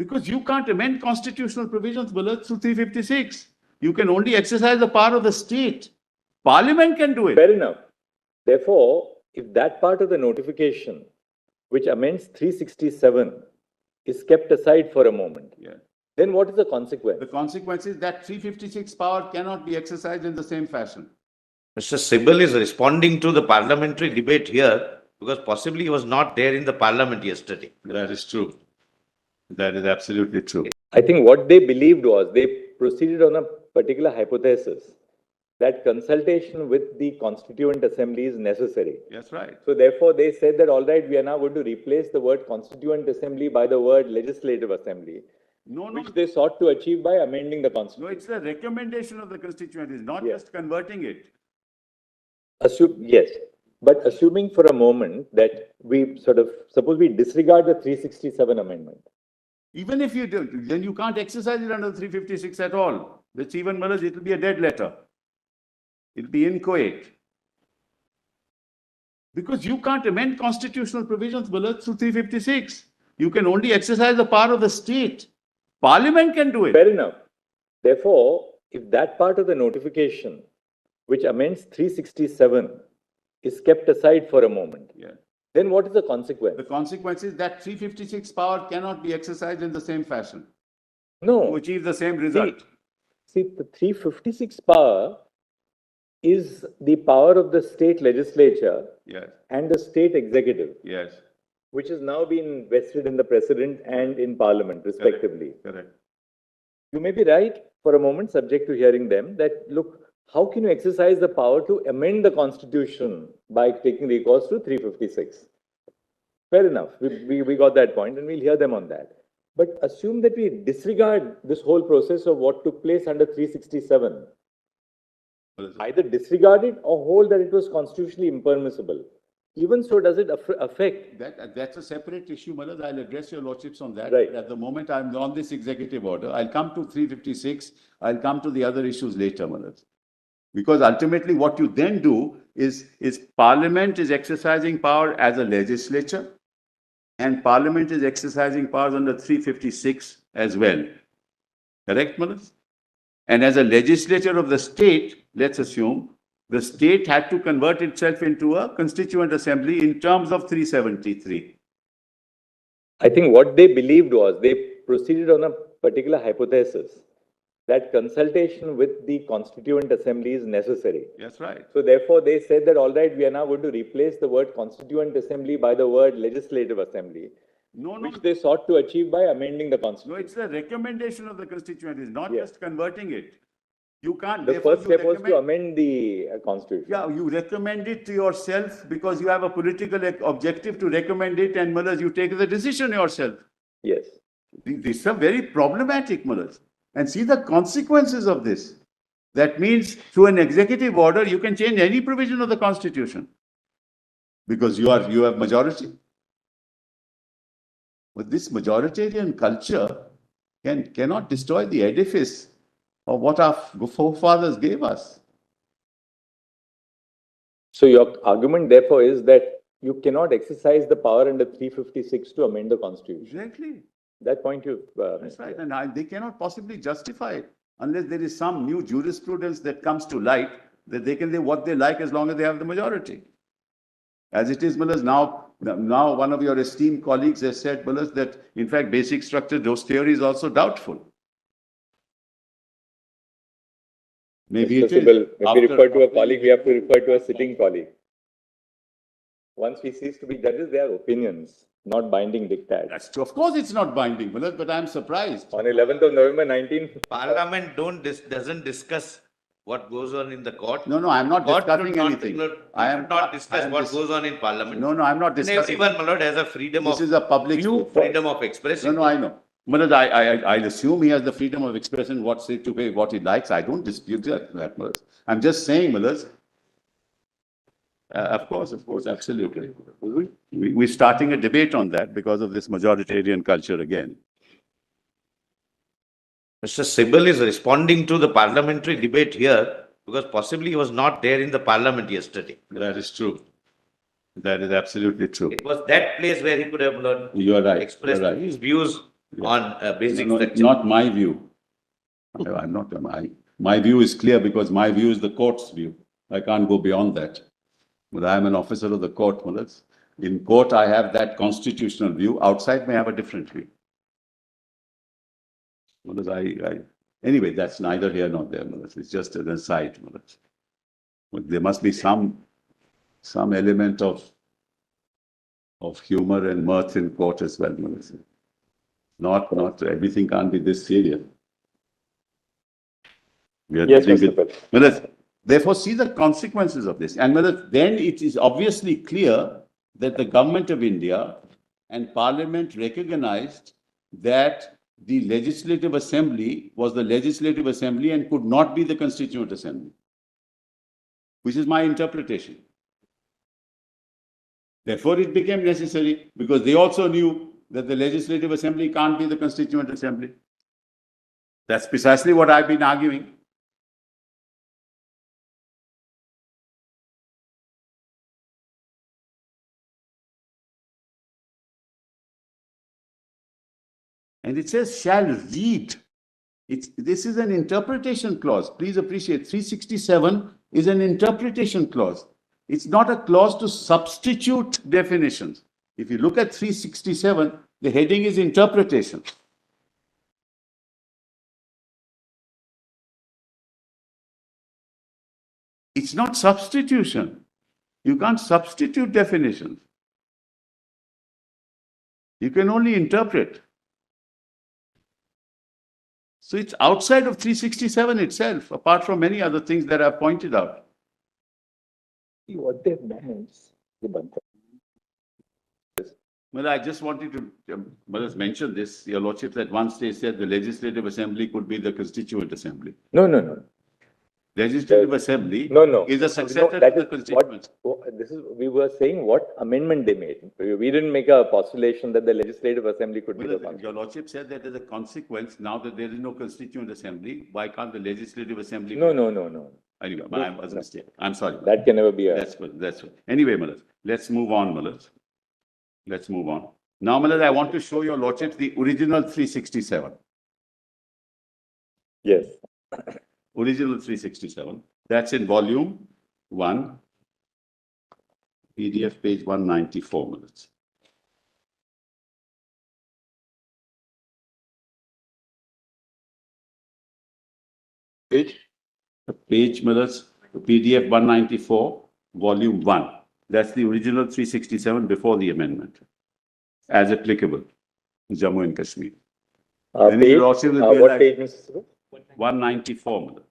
Because you can't amend constitutional provisions, Bullet, through 356. You can only exercise the power of the state. Parliament can do it. Fair enough. Therefore, if that part of the notification, which amends 367, is kept aside for a moment, then what is the consequence? The consequence is that 356 power cannot be exercised in the same fashion. Mr. Sibal is responding to the parliamentary debate here because possibly he was not there in the parliament yesterday. That is true. That is absolutely true. I think what they believed was they proceeded on a particular hypothesis that consultation with the Constituent Assembly is necessary. That's right. So therefore, they said that, all right, we are now going to replace the word Constituent Assembly by the word Legislative Assembly, which they sought to achieve by amending the Constitution. No, it's the recommendation of the constituent, it's not just converting it. Yes, but assuming for a moment that we suppose we disregard the 367 amendment. Even if you do, then you can't exercise it under 356 at all. That's even worse, it will be a dead letter. It will be inchoate. Because you can't amend constitutional provisions, Bullet, through 356. You can only exercise the power of the state. Parliament can do it. Fair enough. Therefore, if that part of the notification, which amends 367, is kept aside for a moment, then what is the consequence? The consequence is that 356 power cannot be exercised in the same fashion. No. To achieve the same result. See, the 356 power is the power of the state legislature and the state executive, which has now been vested in the president and in parliament, respectively. Correct. You may be right for a moment, subject to hearing them, that look, how can you exercise the power to amend the constitution by taking recourse to 356? Fair enough. We got that point and we'll hear them on that. But assume that we disregard this whole process of what took place under 367. Either disregard it or hold that it was constitutionally impermissible. Even so, does it affect? That's a separate issue, Malad. I'll address your lordships on that. Right. At the moment, I'm on this executive order. I'll come to 356. I'll come to the other issues later, Malad. Because ultimately what you then do is Parliament is exercising power as a legislature and Parliament is exercising powers under 356 as well. Correct, Manas? And as a legislature of the state, let's assume, the state had to convert itself into a constituent assembly in terms of 373. I think what they believed was they proceeded on a particular hypothesis that consultation with the Constituent Assembly is necessary. That's right. So therefore, they said that, all right, we are now going to replace the word Constituent Assembly by the word Legislative Assembly, which they sought to achieve by amending the Constitution. No, it's the recommendation of the constituent, it's not just converting it. You can't. The first step was to amend the Constitution. Yeah, you recommend it to yourself because you have a political objective to recommend it, and Mullahs, you take the decision yourself. Yes. These are very problematic, Mullahs. And see the consequences of this. That means through an executive order, you can change any provision of the Constitution because you have majority. But this majoritarian culture cannot destroy the edifice of what our forefathers gave us. So your argument, therefore, is that you cannot exercise the power under 356 to amend the Constitution. Exactly. That point you... That's right. And they cannot possibly justify it unless there is some new jurisprudence that comes to light that they can do what they like as long as they have the majority. As it is, Mullahs, now one of your esteemed colleagues has said, Mullahs, that in fact basic structure, those theory is also doubtful. Maybe it is. If we refer to a colleague, we have to refer to a sitting colleague. Once we cease to be judges, they are opinions, not binding diktats. That's true. Of course, it's not binding, but I'm surprised. On 11th of November 19... Parliament doesn't discuss what goes on in the court. No, I'm not discussing anything. I am not discuss what goes on in Parliament. No, I'm not discussing. Everyone, my lord, has a freedom this is a public freedom of expression. No, I know. Malad, I'll assume he has the freedom of expression what he likes. I don't dispute that, Malad. I'm just saying, Malad. Of course, absolutely. We're starting a debate on that because of this majoritarian culture again. Mr. Sibal is responding to the parliamentary debate here because possibly he was not there in the parliament yesterday. That is true. That is absolutely true. It was that place where he could have You're right. expressed his views on basic No, structure. not my view. I'm not, my view is clear because my view is the court's view. I can't go beyond that. But I am an officer of the court, Mullahs. In court, I have that constitutional view. Outside may have a different view. Mullahs, anyway, that's neither here nor there, Mullahs. It's just an aside, Mullahs. But there must be some element of humor and mirth in court as well, Mullahs. Not everything can't be this serious. We are Yes, dealing Mr. with, Mullahs, therefore, see the consequences of this. And then it is obviously clear that the government of India and Parliament recognized that the Legislative Assembly was the Legislative Assembly and could not be the Constituent Assembly, which is my interpretation. Therefore, it became necessary because they also knew that the Legislative Assembly can't be the Constituent Assembly. That's precisely what I've been arguing. And it says, shall read. This is an interpretation clause. Please appreciate, 367 is an interpretation clause. It's not a clause to substitute definitions. If you look at 367, the heading is interpretation. It's not substitution. You can't substitute definitions. You can only interpret. So it's outside of 367 itself, apart from many other things that I've pointed out. What they've done is Well, I just wanted to mention this. Your Lordship at one stage said the Legislative Assembly could be the Constituent Assembly. No. Legislative Assembly No. is a successor that to the is Constituent. we were saying what amendment they made. We didn't make a postulation that the Legislative Assembly could be the Well, function. your Lordship said that as a consequence, now that there is no Constituent Assembly, why can't the Legislative Assembly? No. Anyway, I was a mistake. I'm sorry. That can never be a... That's what. Anyway, Malad, let's move on, Malad. Let's move on. Now, Malad, I want to show your Lordship the original 367. Yes. Original 367. That's in volume 1, PDF page 194 minutes. Page minutes, PDF 194, volume 1. That's the original 367 before the amendment, as applicable in Jammu and Kashmir. What page, Mr. Subbu? 194 minutes.